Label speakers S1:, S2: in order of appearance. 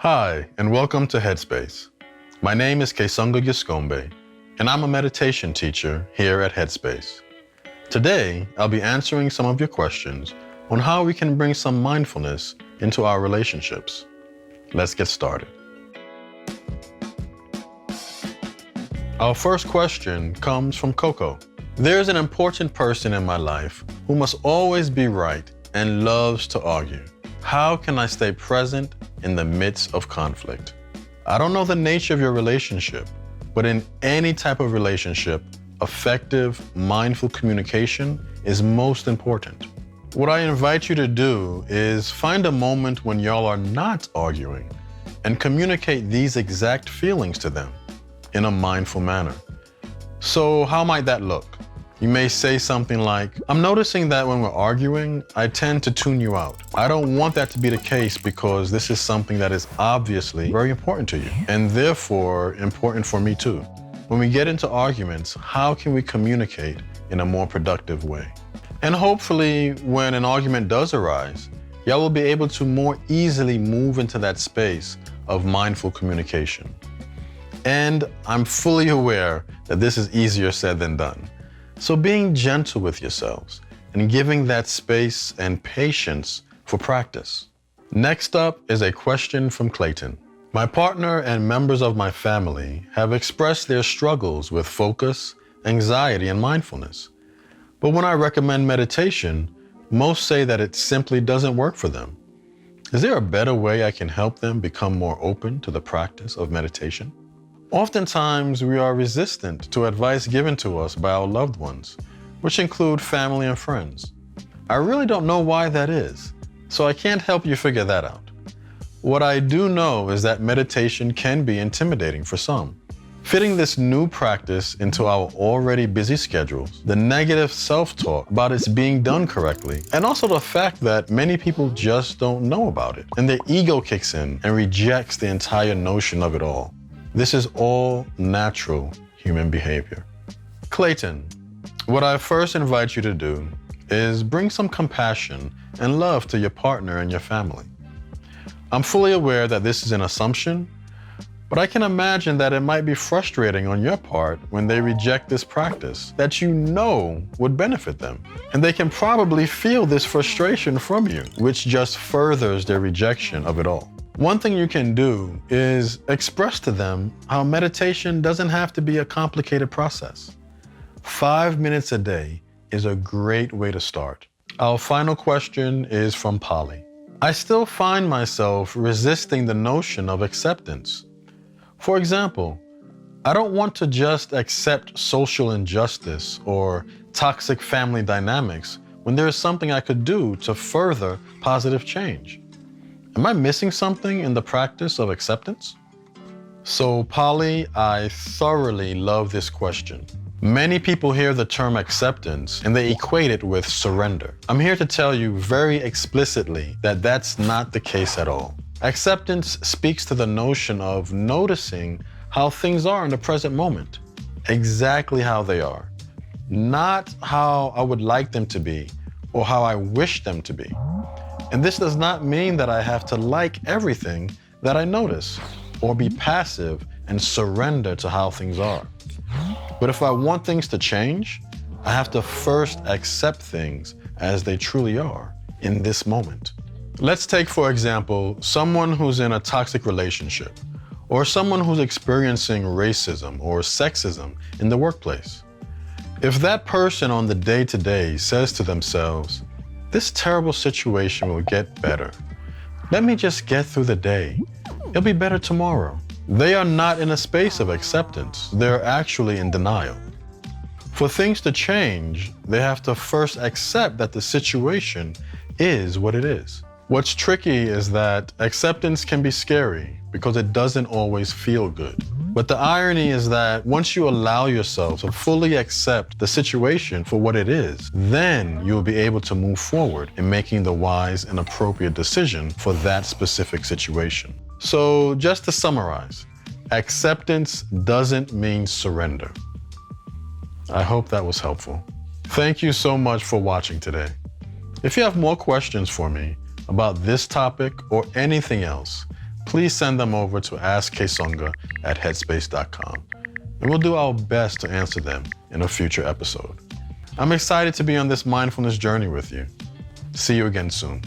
S1: Hi, and welcome to Headspace. My name is Kessonga Giscombe, and I'm a meditation teacher here at Headspace. Today, I'll be answering some of your questions on how we can bring some mindfulness into our relationships. Let's get started. Our first question comes from Coco. There's an important person in my life who must always be right and loves to argue. How can I stay present in the midst of conflict? I don't know the nature of your relationship, but in any type of relationship, effective, mindful communication is most important. What I invite you to do is find a moment when y'all are not arguing and communicate these exact feelings to them in a mindful manner. So how might that look? You may say something like, I'm noticing that when we're arguing, I tend to tune you out. I don't want that to be the case because this is something that is obviously very important to you and therefore important for me too. When we get into arguments, how can we communicate in a more productive way? And hopefully when an argument does arise, y'all will be able to more easily move into that space of mindful communication. And I'm fully aware that this is easier said than done. So being gentle with yourselves and giving that space and patience for practice. Next up is a question from Clayton. My partner and members of my family have expressed their struggles with focus, anxiety, and mindfulness. But when I recommend meditation, most say that it simply doesn't work for them. Is there a better way I can help them become more open to the practice of meditation? Oftentimes, we are resistant to advice given to us by our loved ones, which include family and friends. I really don't know why that is, so I can't help you figure that out. What I do know is that meditation can be intimidating for some. Fitting this new practice into our already busy schedules, the negative self-talk about it's being done correctly, and also the fact that many people just don't know about it, and their ego kicks in and rejects the entire notion of it all. This is all natural human behavior. Clayton, what I first invite you to do is bring some compassion and love to your partner and your family. I'm fully aware that this is an assumption, but I can imagine that it might be frustrating on your part when they reject this practice that you know would benefit them. And they can probably feel this frustration from you, which just furthers their rejection of it all. One thing you can do is express to them how meditation doesn't have to be a complicated process. 5 minutes a day is a great way to start. Our final question is from Polly. I still find myself resisting the notion of acceptance. For example, I don't want to just accept social injustice or toxic family dynamics when there is something I could do to further positive change. Am I missing something in the practice of acceptance? So, Polly, I thoroughly love this question. Many people hear the term acceptance and they equate it with surrender. I'm here to tell you very explicitly that that's not the case at all. Acceptance speaks to the notion of noticing how things are in the present moment, exactly how they are, not how I would like them to be or how I wish them to be. And this does not mean that I have to like everything that I notice or be passive and surrender to how things are. But if I want things to change, I have to first accept things as they truly are in this moment. Let's take, for example, someone who's in a toxic relationship or someone who's experiencing racism or sexism in the workplace. If that person on the day-to-day says to themselves, this terrible situation will get better. Let me just get through the day. It'll be better tomorrow. They are not in a space of acceptance. They're actually in denial. For things to change, they have to first accept that the situation is what it is. What's tricky is that acceptance can be scary because it doesn't always feel good. But the irony is that once you allow yourself to fully accept the situation for what it is, then you'll be able to move forward in making the wise and appropriate decision for that specific situation. So just to summarize, acceptance doesn't mean surrender. I hope that was helpful. Thank you so much for watching today. If you have more questions for me about this topic or anything else, please send them over to askkessonga@headspace.com, and we'll do our best to answer them in a future episode. I'm excited to be on this mindfulness journey with you. See you again soon.